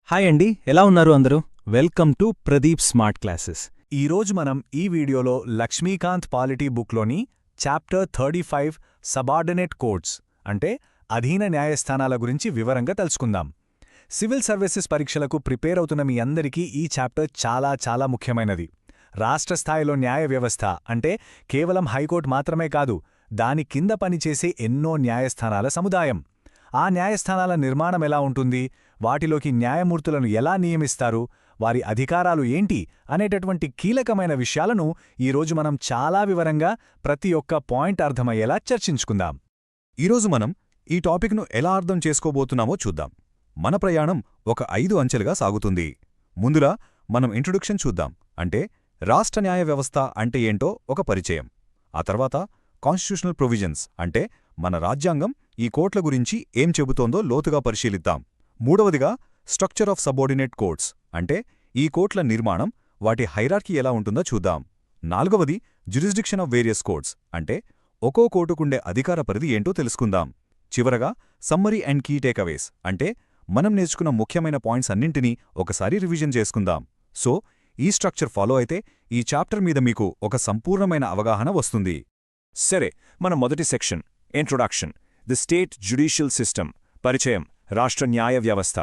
Hi అండి, ఎలా ఉన్నారు అందరూ? Welcome to Pradeep smart classes. ఈరోజు మనం ఈ వీడియోలో లక్ష్మీకాంత్ పాలిటీ బుక్లోని చాప్టర్ 35 సబార్డినేట్ కోర్ట్స్ అంటే అధీన న్యాయస్థానాల గురించి వివరంగా తెలుసుకుందాం. సివిల్ సర్వీసెస్ పరీక్షలకు ప్రిపేర్ అవుతున్న మీ అందరికీ ఈ చాప్టర్ చాలా ముఖ్యమైనది. రాష్ట్ర స్థాయిలో న్యాయ వ్యవస్థ అంటే కేవలం హైకోర్టు మాత్రమే కాదు, దాని కింద పనిచేసే ఎన్నో న్యాయస్థానాల సముదాయం. ఆ న్యాయస్థానాల నిర్మాణం ఎలా ఉంటుంది, వాటిలోకి న్యాయమూర్తులను ఎలా నియమిస్తారు, వారి అధికారాలు ఏంటి అనేటటువంటి కీలకమైన విషయాలను ఈరోజు మనం చాలా వివరంగా ప్రతి ఒక్క పాయింట్ అర్థమయ్యేలా చర్చించుకుందాం. ఈరోజు మనం ఈ టాపిక్ను ఎలా అర్థం చేసుకోబోతున్నామో చూద్దాం. మన ప్రయాణం ఒక 5 అంచెలుగా సాగుతుంది. ముందులా మనం ఇంట్రొడక్షన్ చూద్దాం, అంటే రాష్ట్ర న్యాయ వ్యవస్థ అంటే ఏంటో ఒక పరిచయం. ఆ తర్వాత కాన్స్టిట్యూషనల్ ప్రొవిజన్స్ అంటే మన రాజ్యాంగం ఈ కోర్ట్ల గురించి ఏం చెబుతోందో లోతుగా పరిశీలిద్దాం. మూడవదిగా స్ట్రక్చర్ ఆఫ్ సబార్డినేట్ కోర్ట్స్ అంటే ఈ కోర్ట్ల నిర్మాణం, వాటి హైరార్కీ ఎలా ఉంటుందో చూద్దాం. నాలుగవది జ్యురిస్డిక్షన్ ఆఫ్ వేరియస్ కోర్ట్స్ అంటే ఒక్కో కోర్టుకుండే అధికార పరిధి ఏంటో తెలుసుకుందాం. చివరగా సమ్మరీ అండ్ కీ టేకవేస్ అంటే మనం నేర్చుకున్న ముఖ్యమైన పాయింట్స్ అన్నింటినీ ఒకసారి రివిజన్ చేసుకుందాం. సో ఈ స్ట్రక్చర్ ఫాలో అయితే ఈ చాప్టర్ మీద మీకు ఒక సంపూర్ణమైన అవగాహన వస్తుంది. సరే, మన మొదటి section introduction, the state judicial system, పరిచయం, రాష్ట్ర న్యాయ వ్యవస్థ.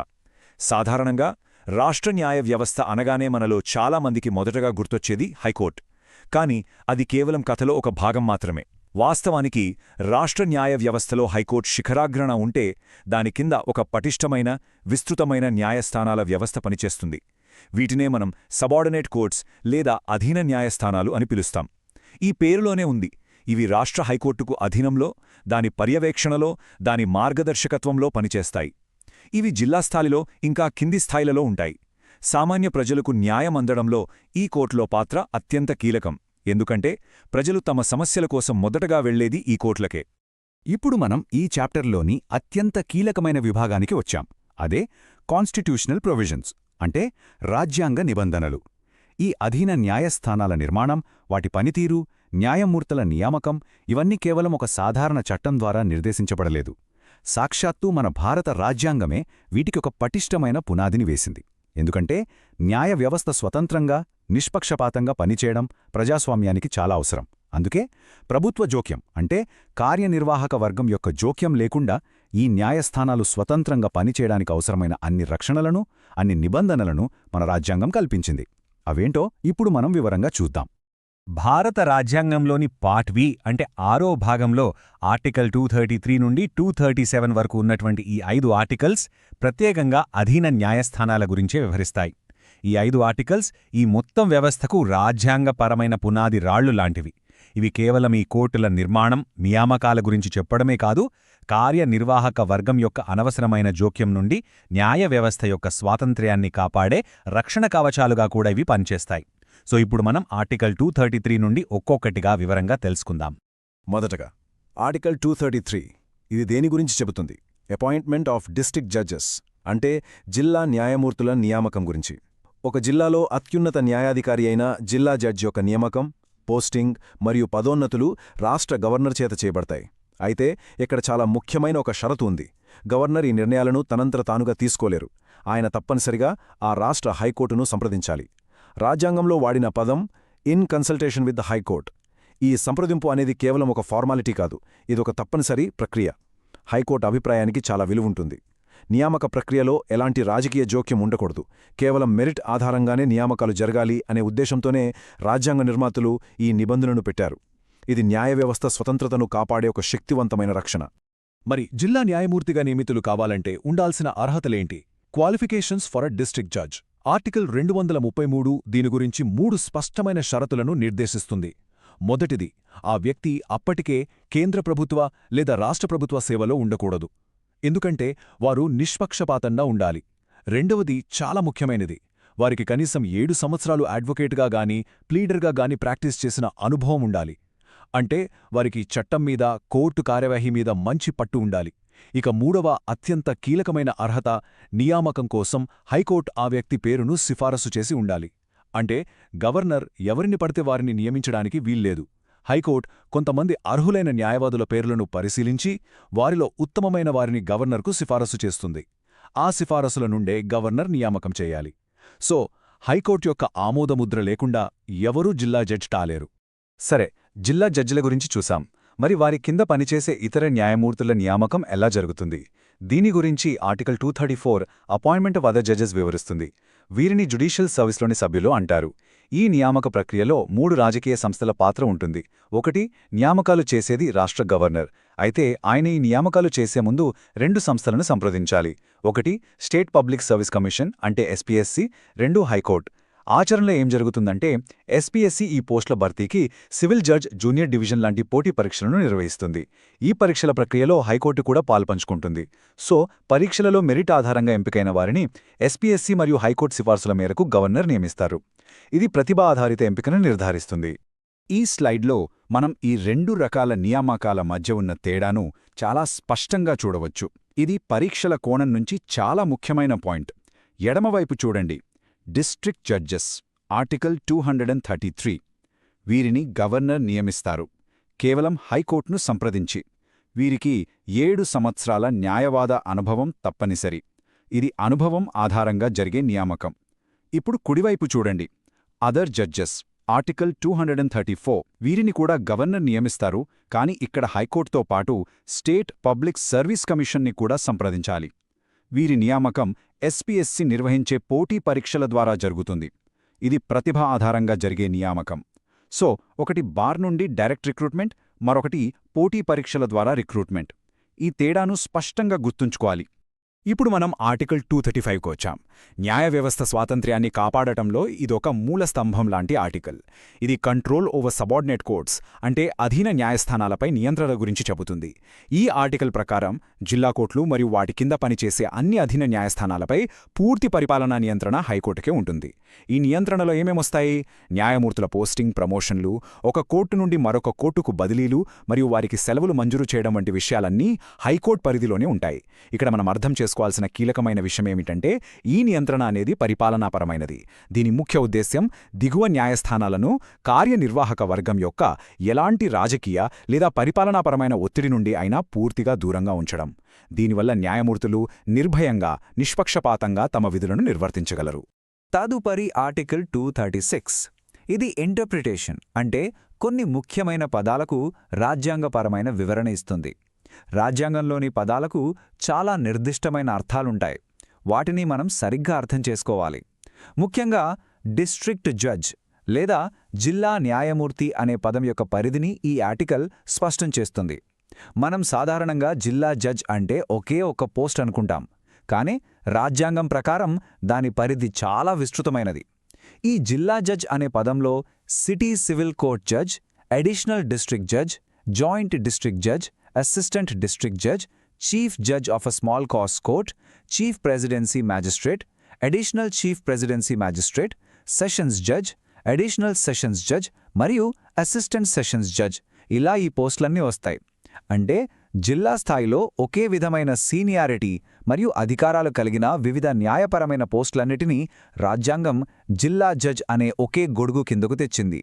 సాధారణంగా రాష్ట్ర న్యాయ వ్యవస్థ అనగానే మనలో చాలామందికి మొదటగా గుర్తొచ్చేది హైకోర్టు. కాని అది కేవలం కథలో ఒక భాగం మాత్రమే. వాస్తవానికి రాష్ట్ర న్యాయ వ్యవస్థలో హైకోర్టు శిఖరాగ్రణ ఉంటే దాని కింద ఒక పటిష్టమైన, విస్తృతమైన న్యాయస్థానాల వ్యవస్థ పనిచేస్తుంది. వీటినే మనం సబార్డినేట్ కోర్ట్స్ లేదా అధీన న్యాయస్థానాలు అని పిలుస్తాం. ఈ పేరులోనే ఉంది, ఇవి రాష్ట్ర హైకోర్టుకు అధీనంలో, దాని పర్యవేక్షణలో, దాని మార్గదర్శకత్వంలో పనిచేస్తాయి. ఇవి జిల్లా స్థాయిలో ఇంకా కింది స్థాయిలలో ఉంటాయి. సామాన్య ప్రజలకు న్యాయం అందడంలో ఈ కోర్టులో పాత్ర అత్యంత కీలకం. ఎందుకంటే ప్రజలు తమ సమస్యల కోసం మొదటగా వెళ్లేది ఈ కోర్టులకే. ఇప్పుడు మనం ఈ చాప్టర్లోని అత్యంత కీలకమైన విభాగానికి వచ్చాం. అదే కాన్స్టిట్యూషనల్ ప్రొవిజన్స్ అంటే రాజ్యాంగ నిబంధనలు. ఈ అధీన న్యాయస్థానాల నిర్మాణం, వాటి పనితీరు, న్యాయమూర్తుల నియామకం ఇవన్నీ కేవలం ఒక సాధారణ చట్టం ద్వారా నిర్దేశించబడలేదు. సాక్షాత్తూ మన భారత రాజ్యాంగమే వీటికొక పటిష్టమైన పునాదిని వేసింది. ఎందుకంటే న్యాయ వ్యవస్థ స్వతంత్రంగా, నిష్పక్షపాతంగా పనిచేయడం ప్రజాస్వామ్యానికి చాలా అవసరం. అందుకే ప్రభుత్వ జోక్యం అంటే కార్యనిర్వాహక వర్గం యొక్క జోక్యం లేకుండా ఈ న్యాయస్థానాలు స్వతంత్రంగా పనిచేయడానికి అవసరమైన అన్ని రక్షణలను, అన్ని నిబంధనలను మన రాజ్యాంగం కల్పించింది. అవేంటో ఇప్పుడు మనం వివరంగా చూద్దాం. భారత రాజ్యాంగంలోని పార్ట్ వి అంటే 6వ భాగంలో ఆర్టికల్ 233 నుండి 237 వరకు ఉన్నటువంటి ఈ 5 ఆర్టికల్స్ ప్రత్యేకంగా అధీన న్యాయస్థానాల గురించే వివరిస్తాయి. ఈ 5 ఆర్టికల్స్ ఈ మొత్తం వ్యవస్థకు రాజ్యాంగపరమైన పునాది రాళ్లు లాంటివి. ఇవి కేవలం ఈ కోర్టుల నిర్మాణం, నియామకాల గురించి చెప్పడమే కాదు, కార్యనిర్వాహక వర్గం యొక్క అనవసరమైన జోక్యం నుండి న్యాయ వ్యవస్థ యొక్క స్వాతంత్ర్యాన్ని కాపాడే రక్షణ కవచాలుగా కూడా ఇవి పనిచేస్తాయి. సో ఇప్పుడు మనం ఆర్టికల్ 233 నుండి ఒక్కొక్కటిగా వివరంగా తెలుసుకుందాం. మొదటగా ఆర్టికల్ 233, ఇది దేని గురించి చెబుతుంది? అపాయింట్మెంట్ ఆఫ్ డిస్ట్రిక్ట్ జడ్జెస్ అంటే జిల్లా న్యాయమూర్తుల నియామకం గురించి. ఒక జిల్లాలో అత్యున్నత న్యాయాధికారి అయిన జిల్లా జడ్జి యొక్క నియామకం, పోస్టింగ్ మరియు పదోన్నతులు రాష్ట్ర గవర్నర్ చేత చేయబడతాయి. అయితే ఇక్కడ చాలా ముఖ్యమైన ఒక షరతు ఉంది. గవర్నర్ ఈ నిర్ణయాలను తనంతట తానుగా తీసుకోలేరు. ఆయన తప్పనిసరిగా ఆ రాష్ట్ర హైకోర్టును సంప్రదించాలి. రాజ్యాంగంలో వాడిన పదం in consultation with the high court. ఈ సంప్రదింపు అనేది కేవలం ఒక ఫార్మాలిటీ కాదు, ఇదొక తప్పనిసరి ప్రక్రియ. హైకోర్టు అభిప్రాయానికి చాలా విలువుంటుంది. నియామక ప్రక్రియలో ఎలాంటి రాజకీయ జోక్యం ఉండకూడదు. కేవలం మెరిట్ ఆధారంగానే నియామకాలు జరగాలి అనే ఉద్దేశంతోనే రాజ్యాంగ నిర్మాతలు ఈ నిబంధనను పెట్టారు. ఇది న్యాయ వ్యవస్థ స్వతంత్రతను కాపాడే ఒక శక్తివంతమైన రక్షణ. మరి జిల్లా న్యాయమూర్తిగా నియమితులు కావాలంటే ఉండాల్సిన అర్హతలేంటి? Qualifications for a district judge. Article 233 దీని గురించి 3 స్పష్టమైన షరతులను నిర్దేశిస్తుంది. మొదటిది, ఆ వ్యక్తి అప్పటికే కేంద్ర ప్రభుత్వ లేదా రాష్ట్ర ప్రభుత్వ సేవలో ఉండకూడదు, ఎందుకంటే వారు నిష్పక్షపాతంగా ఉండాలి. రెండవది చాలా ముఖ్యమైనది, వారికి కనీసం 7 సంవత్సరాలు అడ్వకేట్గా గానీ ప్లీడర్గా గానీ ప్రాక్టీస్ చేసిన అనుభవం ఉండాలి. అంటే వారికి చట్టం మీద, కోర్టు కార్యవాహి మీద మంచి పట్టు ఉండాలి. ఇక మూడవ అత్యంత కీలకమైన అర్హత, నియామకం కోసం హైకోర్టు ఆ వ్యక్తి పేరును సిఫారసు చేసి ఉండాలి. అంటే గవర్నర్ ఎవరిని పడితే వారిని నియమించడానికి వీల్లేదు. హైకోర్టు కొంతమంది అర్హులైన న్యాయవాదుల పేర్లను పరిశీలించి వారిలో ఉత్తమమైన వారిని గవర్నర్కు సిఫారసు చేస్తుంది. ఆ సిఫారసుల నుండే గవర్నర్ నియామకం చేయాలి. సో హైకోర్టు యొక్క ఆమోదముద్ర లేకుండా ఎవరూ జిల్లా జడ్జి టాలేరు. సరే, జిల్లా జడ్జిల గురించి చూసాం. మరి వారి కింద పనిచేసే ఇతర న్యాయమూర్తుల నియామకం ఎలా జరుగుతుంది? దీని గురించి article 234 appointment of other judges వివరిస్తుంది. వీరిని జ్యుడిషియల్ సర్వీస్లోని సభ్యులు అంటారు. ఈ నియామక ప్రక్రియలో 3 రాజకీయ సంస్థల పాత్ర ఉంటుంది. 1. నియామకాలు చేసేది రాష్ట్ర గవర్నర్. అయితే ఆయన ఈ నియామకాలు చేసే ముందు 2 సంస్థలను సంప్రదించాలి. 1. స్టేట్ పబ్లిక్ సర్వీస్ కమిషన్ అంటే ఎస్పీఎస్సీ, 2. హైకోర్టు. ఆచరణలో ఏం జరుగుతుందంటే ఎస్పీఎస్సీ ఈ పోస్టుల భర్తీకి సివిల్ జడ్జ్ జూనియర్ డివిజన్ లాంటి పోటీ పరీక్షలను నిర్వహిస్తుంది. ఈ పరీక్షల ప్రక్రియలో హైకోర్టు కూడా పాల్పంచుకుంటుంది. సో పరీక్షలలో మెరిట్ ఆధారంగా ఎంపికైన వారిని ఎస్పీఎస్సీ మరియు హైకోర్టు సిఫార్సుల మేరకు గవర్నర్ నియమిస్తారు. ఇది ప్రతిభా ఆధారిత ఎంపికను నిర్ధారిస్తుంది. ఈ స్లైడ్లో మనం ఈ 2 రకాల నియామకాల మధ్య ఉన్న తేడాను చాలా స్పష్టంగా చూడవచ్చు. ఇది పరీక్షల కోణం నుంచి చాలా ముఖ్యమైన పాయింట్. ఎడమవైపు చూడండి, డిస్ట్రిక్ట్ జడ్జెస్, ఆర్టికల్ 233. వీరిని గవర్నర్ నియమిస్తారు, కేవలం హైకోర్టును సంప్రదించి. వీరికి 7 సంవత్సరాల న్యాయవాద అనుభవం తప్పనిసరి. ఇది అనుభవం ఆధారంగా జరిగే నియామకం. ఇప్పుడు కుడివైపు చూడండి, అదర్ జడ్జెస్, ఆర్టికల్ 234. వీరిని కూడా గవర్నర్ నియమిస్తారు, కానీ ఇక్కడ హైకోర్టుతో పాటు స్టేట్ పబ్లిక్ సర్వీస్ కమిషన్ని కూడా సంప్రదించాలి. వీరి నియామకం ఎస్పీఎస్సీ నిర్వహించే పోటీ పరీక్షల ద్వారా జరుగుతుంది. ఇది ప్రతిభ ఆధారంగా జరిగే నియామకం. సో ఒకటి బార్ నుండి డైరెక్ట్ రిక్రూట్మెంట్, మరొకటి పోటీ పరీక్షల ద్వారా రిక్రూట్మెంట్. ఈ తేడాను స్పష్టంగా గుర్తుంచుకోవాలి. ఇప్పుడు మనం ఆర్టికల్ 235కు వచ్చాం. న్యాయ వ్యవస్థ స్వాతంత్ర్యాన్ని కాపాడటంలో ఇదొక మూల స్తంభం లాంటి ఆర్టికల్. ఇది కంట్రోల్ ఓవర్ సబార్డినేట్ కోర్ట్స్ అంటే అధీన న్యాయస్థానాలపై నియంత్రణ గురించి చెబుతుంది. ఈ ఆర్టికల్ ప్రకారం జిల్లా కోర్టులు మరియు వాటి కింద పనిచేసే అన్ని అధీన న్యాయస్థానాలపై పూర్తి పరిపాలనా నియంత్రణ హైకోర్టుకే ఉంటుంది. ఈ నియంత్రణలో ఏమేమొస్తాయి? న్యాయమూర్తుల పోస్టింగ్, ప్రమోషన్లు, ఒక కోర్టు నుండి మరొక కోర్టుకు బదిలీలు మరియు వారికి సెలవులు మంజూరు చేయడం వంటి విషయాలన్నీ హైకోర్టు పరిధిలోనే ఉంటాయి. ఇక్కడ మనం అర్థం చేసుకోవాల్సిన కీలకమైన విషయమేమిటంటే ఈ నియంత్రణ అనేది పరిపాలనాపరమైనది. దీని ముఖ్య ఉద్దేశ్యం దిగువ న్యాయస్థానాలను కార్యనిర్వాహక వర్గం యొక్క ఎలాంటి రాజకీయ లేదా పరిపాలనాపరమైన ఒత్తిడి నుండి అయినా పూర్తిగా దూరంగా ఉంచడం. దీనివల్ల న్యాయమూర్తులు నిర్భయంగా, నిష్పక్షపాతంగా తమ విధులను నిర్వర్తించగలరు. తదుపరి ఆర్టికల్ 236. ఇది ఇంటర్ప్రిటేషన్ అంటే కొన్ని ముఖ్యమైన పదాలకు రాజ్యాంగపరమైన వివరణ ఇస్తుంది. రాజ్యాంగంలోని పదాలకు చాలా నిర్దిష్టమైన అర్థాలుంటాయి. వాటిని మనం సరిగ్గా అర్థం చేసుకోవాలి. ముఖ్యంగా డిస్ట్రిక్ట్ జడ్జ్ లేదా జిల్లా న్యాయమూర్తి అనే పదం యొక్క పరిధిని ఈ ఆర్టికల్ స్పష్టం చేస్తుంది. మనం సాధారణంగా జిల్లా జడ్జ్ అంటే ఒకే ఒక పోస్ట్ అనుకుంటాం, కానీ రాజ్యాంగం ప్రకారం దాని పరిధి చాలా విస్తృతమైనది. ఈ జిల్లా జడ్జ్ అనే పదంలో city civil court judge, additional district judge, joint district judge, assistant district judge, chief judge of a small cos court, chief presidency magistrate, additional chief presidency magistrate, sessions judge, additional sessions judge మరియు assistant sessions judge, ఇలా ఈ పోస్టులన్నీ వస్తాయి. అంటే జిల్లా స్థాయిలో ఒకే విధమైన seniority మరియు అధికారాలు కలిగిన వివిధ న్యాయపరమైన పోస్టులన్నిటినీ రాజ్యాంగం జిల్లా జడ్జ్ అనే ఒకే గొడుగు కిందకు తెచ్చింది.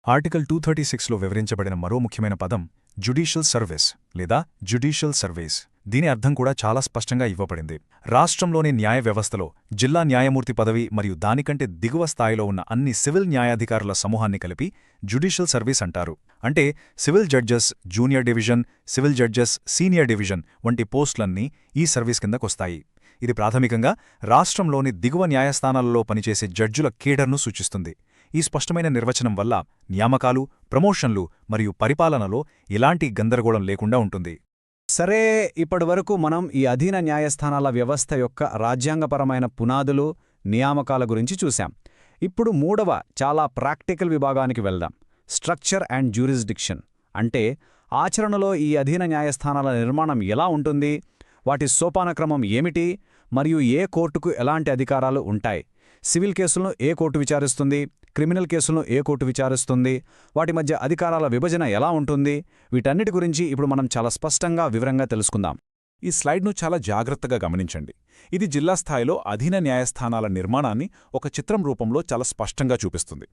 ఆర్టికల్ 236లో వివరించబడిన మరో ముఖ్యమైన పదం జ్యుడిషియల్ సర్వీస్ లేదా జ్యుడిషియల్ సర్వీస్. దీని అర్థం కూడా చాలా స్పష్టంగా ఇవ్వబడింది. రాష్ట్రంలోని న్యాయ వ్యవస్థలో జిల్లా న్యాయమూర్తి పదవి మరియు దానికంటే దిగువ స్థాయిలో ఉన్న అన్ని సివిల్ న్యాయాధికారుల సమూహాన్ని కలిపి జ్యుడిషియల్ సర్వీస్ అంటారు. అంటే civil judges junior division, civil judges senior division వంటి పోస్టులన్నీ ఈ సర్వీస్ కిందకొస్తాయి. ఇది ప్రాథమికంగా రాష్ట్రంలోని దిగువ న్యాయస్థానాలలో పనిచేసే జడ్జుల కేడర్ను సూచిస్తుంది. ఈ స్పష్టమైన నిర్వచనం వల్ల నియామకాలు, ప్రమోషన్లు మరియు పరిపాలనలో ఎలాంటి గందరగోళం లేకుండా ఉంటుంది. సరే, ఇప్పటివరకు మనం ఈ అధీన న్యాయస్థానాల వ్యవస్థ యొక్క రాజ్యాంగపరమైన పునాదులు, నియామకాల గురించి చూశాం. ఇప్పుడు 3వ చాలా ప్రాక్టికల్ విభాగానికి వెళ్దాం, స్ట్రక్చర్ అండ్ జ్యూరిస్డిక్షన్. అంటే ఆచరణలో ఈ అధీన న్యాయస్థానాల నిర్మాణం ఎలా ఉంటుంది, వాటి సోపానక్రమం ఏమిటి, మరియు ఏ కోర్టుకు ఎలాంటి అధికారాలు ఉంటాయి, సివిల్ కేసులను ఏ కోర్టు విచారిస్తుంది, క్రిమినల్ కేసులను ఏ కోర్టు విచారిస్తుంది, వాటి మధ్య అధికారాల విభజన ఎలా ఉంటుంది, వీటన్నిటి గురించి ఇప్పుడు మనం చాలా స్పష్టంగా వివరంగా తెలుసుకుందాం. ఈ స్లైడ్ను చాలా జాగ్రత్తగా గమనించండి. ఇది జిల్లా స్థాయిలో అధీన న్యాయస్థానాల నిర్మాణాన్ని ఒక చిత్రం రూపంలో చాలా స్పష్టంగా చూపిస్తుంది.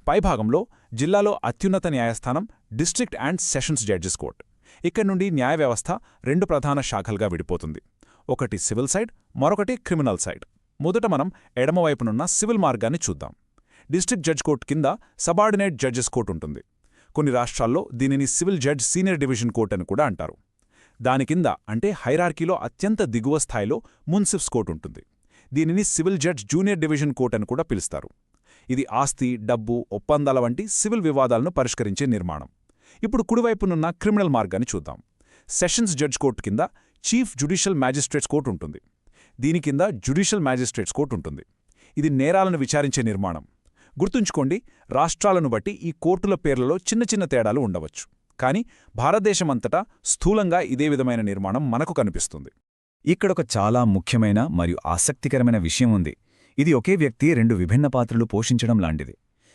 పైభాగంలో జిల్లాలో అత్యున్నత న్యాయస్థానం district and sessions judges court. ఇక్కడి నుండి న్యాయ వ్యవస్థ 2 ప్రధాన శాఖలుగా విడిపోతుంది. ఒకటి సివిల్ సైడ్, మరొకటి క్రిమినల్ సైడ్. మొదట మనం ఎడమవైపునున్న సివిల్ మార్గాన్ని చూద్దాం. డిస్ట్రిక్ట్ జడ్జ్ కోర్టు కింద సబార్డినేట్ జడ్జెస్ కోర్టు ఉంటుంది. కొన్ని రాష్ట్రాల్లో దీనిని civil judge senior division court అని కూడా అంటారు. దాని కింద అంటే హైరార్కీలో అత్యంత దిగువ స్థాయిలో మున్సిఫ్స్ కోర్టు ఉంటుంది. దీనిని civil judge junior division court అని కూడా పిలుస్తారు. ఇది ఆస్తి, డబ్బు, ఒప్పందాల వంటి సివిల్ వివాదాలను పరిష్కరించే నిర్మాణం. ఇప్పుడు కుడివైపునున్న క్రిమినల్ మార్గాన్ని చూద్దాం. సెషన్స్ జడ్జ్ కోర్టు కింద చీఫ్ జ్యుడిషియల్ మ్యాజిస్ట్రేట్స్ కోర్టు ఉంటుంది. దీని కింద జ్యుడిషియల్ మ్యాజిస్ట్రేట్స్ కోర్టు ఉంటుంది. ఇది నేరాలను విచారించే నిర్మాణం. గుర్తుంచుకోండి, రాష్ట్రాలను బట్టి ఈ కోర్టుల పేర్లలో చిన్న చిన్న తేడాలు ఉండవచ్చు. కానీ భారతదేశమంతటా స్థూలంగా ఇదే విధమైన నిర్మాణం మనకు కనిపిస్తుంది. ఇక్కడొక చాలా ముఖ్యమైన మరియు ఆసక్తికరమైన విషయం ఉంది. ఇది ఒకే వ్యక్తి రెండు విభిన్న పాత్రలు పోషించడం లాంటిది.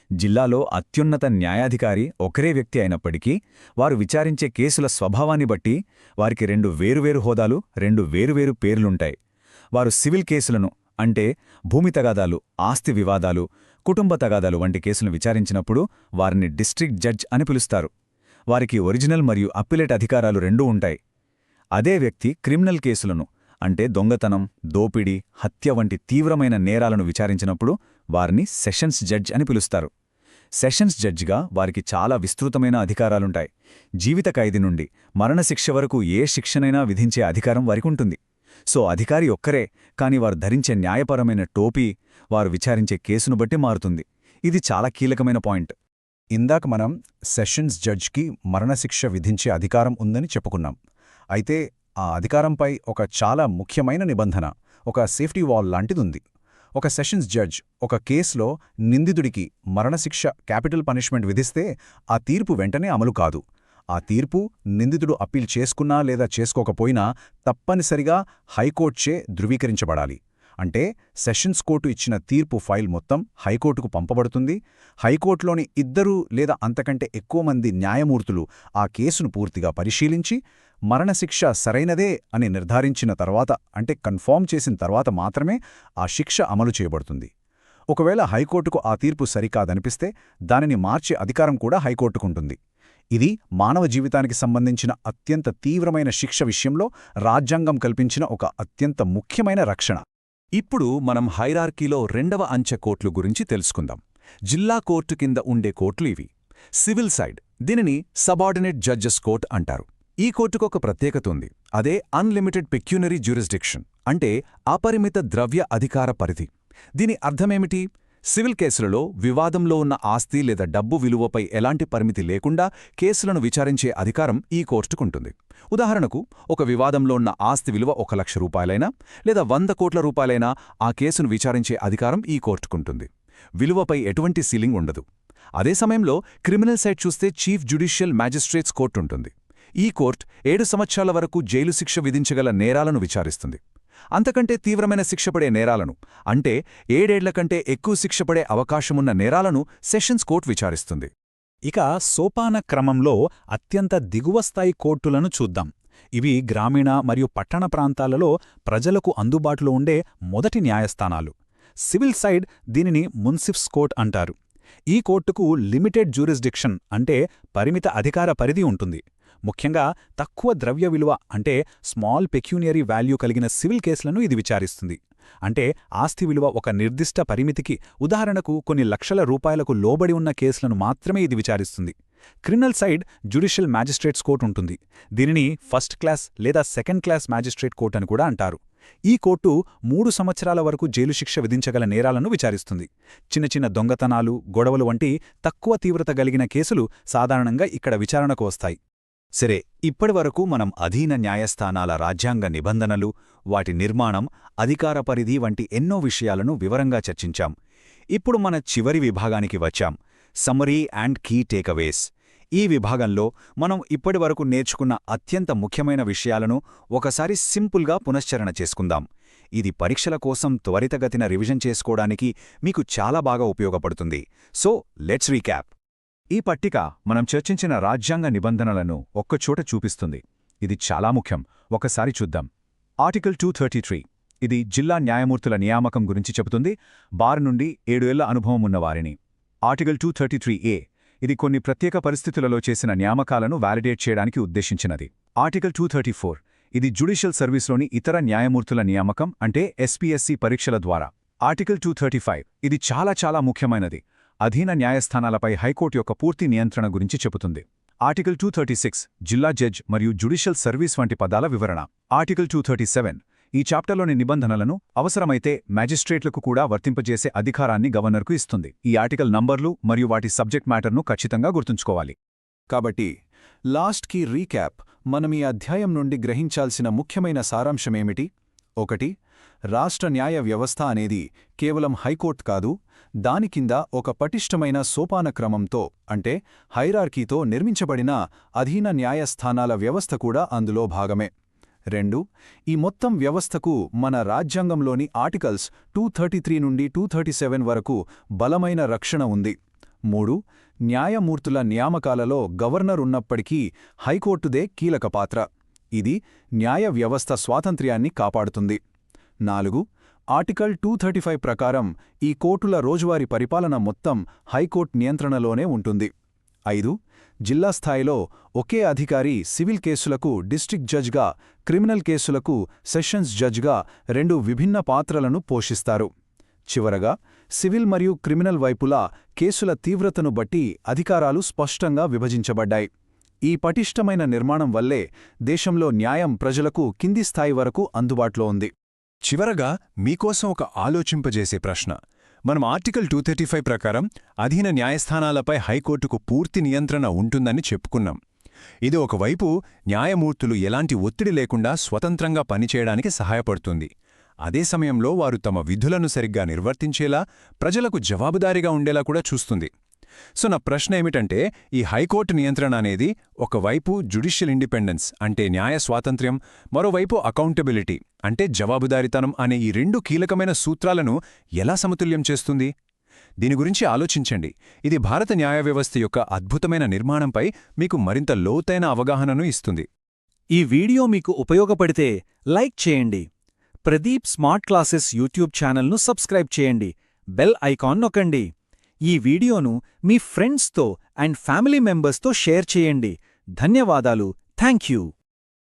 జిల్లాలో అత్యున్నత న్యాయాధికారి ఒకరే వ్యక్తి అయినప్పటికీ వారు విచారించే కేసుల స్వభావాన్ని బట్టి వారికి రెండు వేరువేరు హోదాలు, రెండు వేరువేరు పేర్లుంటాయి. వారు సివిల్ కేసులను అంటే భూమి తగాదాలు, ఆస్తి వివాదాలు, కుటుంబ తగాదాలు వంటి కేసులను విచారించినప్పుడు వారిని డిస్ట్రిక్ట్ జడ్జ్ అని పిలుస్తారు. వారికి ఒరిజినల్ మరియు అప్పిలేట్ అధికారాలు రెండూ ఉంటాయి. అదే వ్యక్తి క్రిమినల్ కేసులను అంటే దొంగతనం, దోపిడీ, హత్య వంటి తీవ్రమైన నేరాలను విచారించినప్పుడు వారిని సెషన్స్ జడ్జ్ అని పిలుస్తారు. సెషన్స్ జడ్జిగా వారికి చాలా విస్తృతమైన అధికారాలుంటాయి. జీవిత ఖైదీ నుండి మరణశిక్ష వరకు ఏ శిక్షనైనా విధించే అధికారం వారికుంటుంది. సో అధికారి ఒక్కరే, కాని వారు ధరించే న్యాయపరమైన టోపీ వారు విచారించే కేసును బట్టి మారుతుంది. ఇది చాలా కీలకమైన పాయింట్. ఇందాక మనం సెషన్స్ జడ్జ్కి మరణశిక్ష విధించే అధికారం ఉందని చెప్పుకున్నాం. అయితే ఆ అధికారంపై ఒక చాలా ముఖ్యమైన నిబంధన, ఒక సేఫ్టీ వాల్ లాంటిదుంది. ఒక సెషన్స్ జడ్జ్ ఒక కేసులో నిందితుడికి మరణశిక్ష, క్యాపిటల్ పనిష్మెంట్ విధిస్తే ఆ తీర్పు వెంటనే అమలు కాదు. ఆ తీర్పు నిందితుడు అప్పీల్ చేసుకున్నా లేదా చేసుకోకపోయినా తప్పనిసరిగా హైకోర్టుచే ధృవీకరించబడాలి. అంటే సెషన్స్ కోర్టు ఇచ్చిన తీర్పు ఫైల్ మొత్తం హైకోర్టుకు పంపబడుతుంది. హైకోర్టులోని ఇద్దరు లేదా అంతకంటే ఎక్కువ మంది న్యాయమూర్తులు ఆ కేసును పూర్తిగా పరిశీలించి మరణశిక్ష సరైనదే అని నిర్ధారించిన తర్వాత, అంటే కన్ఫర్మ్ చేసిన తర్వాత మాత్రమే ఆ శిక్ష అమలు చేయబడుతుంది. ఒకవేళ హైకోర్టుకు ఆ తీర్పు సరికాదనిపిస్తే దానిని మార్చే అధికారం కూడా హైకోర్టుకుంటుంది. ఇది మానవ జీవితానికి సంబంధించిన అత్యంత తీవ్రమైన శిక్ష విషయంలో రాజ్యాంగం కల్పించిన ఒక అత్యంత ముఖ్యమైన రక్షణ. ఇప్పుడు మనం హైరార్కీలో రెండవ అంచె కోర్టులు గురించి తెలుసుకుందాం. జిల్లా కోర్టు కింద ఉండే కోర్టులు ఇవి. సివిల్ సైడ్, దీనిని సబార్డినేట్ జడ్జెస్ కోర్ట్ అంటారు. ఈ కోర్టుకు ఒక ప్రత్యేకత ఉంది. అదే అన్లిమిటెడ్ పెక్యూనరీ జ్యూరిస్డిక్షన్, అంటే అపరిమిత ద్రవ్య అధికార పరిధి. దీని అర్థమేమిటి? సివిల్ కేసులలో వివాదంలో ఉన్న ఆస్తి లేదా డబ్బు విలువపై ఎలాంటి పరిమితి లేకుండా కేసులను విచారించే అధికారం ఈ కోర్టుకుంటుంది. ఉదాహరణకు, ఒక వివాదంలో ఉన్న ఆస్తి విలువ 1 లక్ష రూపాయలైనా లేదా 100 కోట్ల రూపాయలైనా ఆ కేసును విచారించే అధికారం ఈ కోర్టుకుంటుంది. విలువపై ఎటువంటి సీలింగ్ ఉండదు. అదే సమయంలో క్రిమినల్ సైడ్ చూస్తే చీఫ్ జ్యుడిషియల్ మ్యాజిస్ట్రేట్స్ కోర్టు ఉంటుంది. ఈ కోర్టు 7 సంవత్సరాల వరకు జైలు శిక్ష విధించగల నేరాలను విచారిస్తుంది. అంతకంటే తీవ్రమైన శిక్షపడే నేరాలను, అంటే 7 ఏళ్ల కంటే ఎక్కువ శిక్షపడే అవకాశమున్న నేరాలను సెషన్స్ కోర్టు విచారిస్తుంది. ఇక సోపాన క్రమంలో అత్యంత దిగువ స్థాయి కోర్టులను చూద్దాం. ఇవి గ్రామీణ మరియు పట్టణ ప్రాంతాలలో ప్రజలకు అందుబాటులో ఉండే మొదటి న్యాయస్థానాలు. సివిల్ సైడ్ దీనిని మున్సిఫ్స్ కోర్ట్ అంటారు. ఈ కోర్టుకు లిమిటెడ్ జ్యూరిస్డిక్షన్ అంటే పరిమిత అధికార పరిధి ఉంటుంది. ముఖ్యంగా తక్కువ ద్రవ్య విలువ అంటే స్మాల్ పెక్యూనియరీ వాల్యూ కలిగిన సివిల్ కేసులను ఇది విచారిస్తుంది. అంటే ఆస్తి విలువ ఒక నిర్దిష్ట పరిమితికి, ఉదాహరణకు కొన్ని లక్షల రూపాయలకు లోబడి ఉన్న కేసులను మాత్రమే ఇది విచారిస్తుంది. Criminal side judicial magistrates court ఉంటుంది. దీనిని ఫస్ట్ క్లాస్ లేదా సెకండ్ క్లాస్ మ్యాజిస్ట్రేట్ కోర్టు అని కూడా అంటారు. ఈ కోర్టు 3 సంవత్సరాల వరకు జైలు శిక్ష విధించగల నేరాలను విచారిస్తుంది. చిన్న చిన్న దొంగతనాలు, గొడవలు వంటి తక్కువ తీవ్రత కలిగిన కేసులు సాధారణంగా ఇక్కడ విచారణకు వస్తాయి. సరే, ఇప్పటివరకు మనం అధీన న్యాయస్థానాల రాజ్యాంగ నిబంధనలు, వాటి నిర్మాణం, అధికార పరిధి వంటి ఎన్నో విషయాలను వివరంగా చర్చించాం. ఇప్పుడు మన చివరి విభాగానికి వచ్చాం, సమ్మరీ అండ్ కీ టేకవేస్. ఈ విభాగంలో మనం ఇప్పటివరకు నేర్చుకున్న అత్యంత ముఖ్యమైన విషయాలను ఒకసారి సింపుల్గా పునశ్చరణ చేసుకుందాం. ఇది పరీక్షల కోసం త్వరితగతిన రివిజన్ చేసుకోవడానికి మీకు చాలా బాగా ఉపయోగపడుతుంది. So let's recap. ఈ పట్టిక మనం చర్చించిన రాజ్యాంగ నిబంధనలను ఒక్కచోట చూపిస్తుంది. ఇది చాలా ముఖ్యం. ఒకసారి చూద్దాం. ఆర్టికల్ 233 ఇది జిల్లా న్యాయమూర్తుల నియామకం గురించి చెబుతుంది. బార్ నుండి 7 ఏళ్ల అనుభవం ఉన్నవారిని. ఆర్టికల్ 233A ఇది కొన్ని ప్రత్యేక పరిస్థితులలో చేసిన నియామకాలను వాలిడేట్ చేయడానికి ఉద్దేశించినది. ఆర్టికల్ 234 ఇది జ్యుడిషియల్ సర్వీస్లోని ఇతర న్యాయమూర్తుల నియామకం అంటే ఎస్పీఎస్సీ పరీక్షల ద్వారా. ఆర్టికల్ 235 ఇది చాలా ముఖ్యమైనది. అధీన న్యాయస్థానాలపై హైకోర్టు యొక్క పూర్తి నియంత్రణ గురించి చెబుతుంది. ఆర్టికల్ 236 జిల్లా జడ్జ్ మరియు జ్యుడిషియల్ సర్వీస్ వంటి పదాల వివరణ. ఆర్టికల్ 237 ఈ చాప్టర్లోని నిబంధనలను అవసరమైతే మ్యాజిస్ట్రేట్లకు కూడా వర్తింపజేసే అధికారాన్ని గవర్నర్కు ఇస్తుంది. ఈ ఆర్టికల్ నంబర్లు మరియు వాటి సబ్జెక్ట్ మ్యాటర్ను ఖచ్చితంగా గుర్తుంచుకోవాలి. కాబట్టి లాస్ట్కి రీక్యాప్, మనం ఈ అధ్యాయం నుండి గ్రహించాల్సిన ముఖ్యమైన సారాంశమేమిటి? 1. రాష్ట్ర న్యాయ వ్యవస్థ అనేది కేవలం హైకోర్టు కాదు, దాని కింద ఒక పటిష్టమైన సోపాన క్రమంతో అంటే హైరార్కీతో నిర్మించబడిన అధీన న్యాయస్థానాల వ్యవస్థ కూడా అందులో భాగమే. 2. ఈ మొత్తం వ్యవస్థకు మన రాజ్యాంగంలోని ఆర్టికల్స్ 233 నుండి 237 వరకు బలమైన రక్షణ ఉంది. 3. న్యాయమూర్తుల నియామకాలలో గవర్నర్ ఉన్నప్పటికీ హైకోర్టుదే కీలక పాత్ర. ఇది న్యాయ వ్యవస్థ స్వాతంత్ర్యాన్ని కాపాడుతుంది. 4. ఆర్టికల్ 235 ప్రకారం ఈ కోర్టుల రోజువారీ పరిపాలన మొత్తం హైకోర్టు నియంత్రణలోనే ఉంటుంది. 5. జిల్లా స్థాయిలో ఒకే అధికారి సివిల్ కేసులకు డిస్ట్రిక్ట్ జడ్జ్గా, క్రిమినల్ కేసులకు సెషన్స్ జడ్జ్గా 2 విభిన్న పాత్రలను పోషిస్తారు. చివరగా సివిల్ మరియు క్రిమినల్ వైపులా కేసుల తీవ్రతను బట్టి అధికారాలు స్పష్టంగా విభజించబడ్డాయి. ఈ పటిష్టమైన నిర్మాణం వల్లే దేశంలో న్యాయం ప్రజలకు కింది స్థాయి వరకు అందుబాటులో ఉంది. చివరగా మీకోసం ఒక ఆలోచింపజేసే ప్రశ్న. మనం ఆర్టికల్ 235 ప్రకారం అధీన న్యాయస్థానాలపై హైకోర్టుకు పూర్తి నియంత్రణ ఉంటుందని చెప్పుకున్నాం. ఇది ఒకవైపు న్యాయమూర్తులు ఎలాంటి ఒత్తిడి లేకుండా స్వతంత్రంగా పనిచేయడానికి సహాయపడుతుంది. అదే సమయంలో వారు తమ విధులను సరిగ్గా నిర్వర్తించేలా, ప్రజలకు జవాబుదారీగా ఉండేలా కూడా చూస్తుంది. సో నా ప్రశ్న ఏమిటంటే, ఈ హైకోర్టు నియంత్రణ అనేది ఒకవైపు జ్యుడిషియల్ ఇండిపెండెన్స్ అంటే న్యాయ స్వాతంత్ర్యం, మరోవైపు అకౌంటబిలిటీ అంటే జవాబుదారీతనం అనే ఈ 2 కీలకమైన సూత్రాలను ఎలా సమతుల్యం చేస్తుంది? దీని గురించి ఆలోచించండి. ఇది భారత న్యాయ వ్యవస్థ యొక్క అద్భుతమైన నిర్మాణంపై మీకు మరింత లోతైన అవగాహనను ఇస్తుంది. ఈ వీడియో మీకు ఉపయోగపడితే లైక్ చేయండి. ప్రదీప్ స్మార్ట్ క్లాసెస్ యూట్యూబ్ ఛానల్ను సబ్స్క్రైబ్ చేయండి. బెల్ ఐకాన్ నొక్కండి. ఈ వీడియోను మీ ఫ్రెండ్స్తో అండ్ ఫ్యామిలీ మెంబర్స్తో షేర్ చేయండి. ధన్యవాదాలు. Thank you.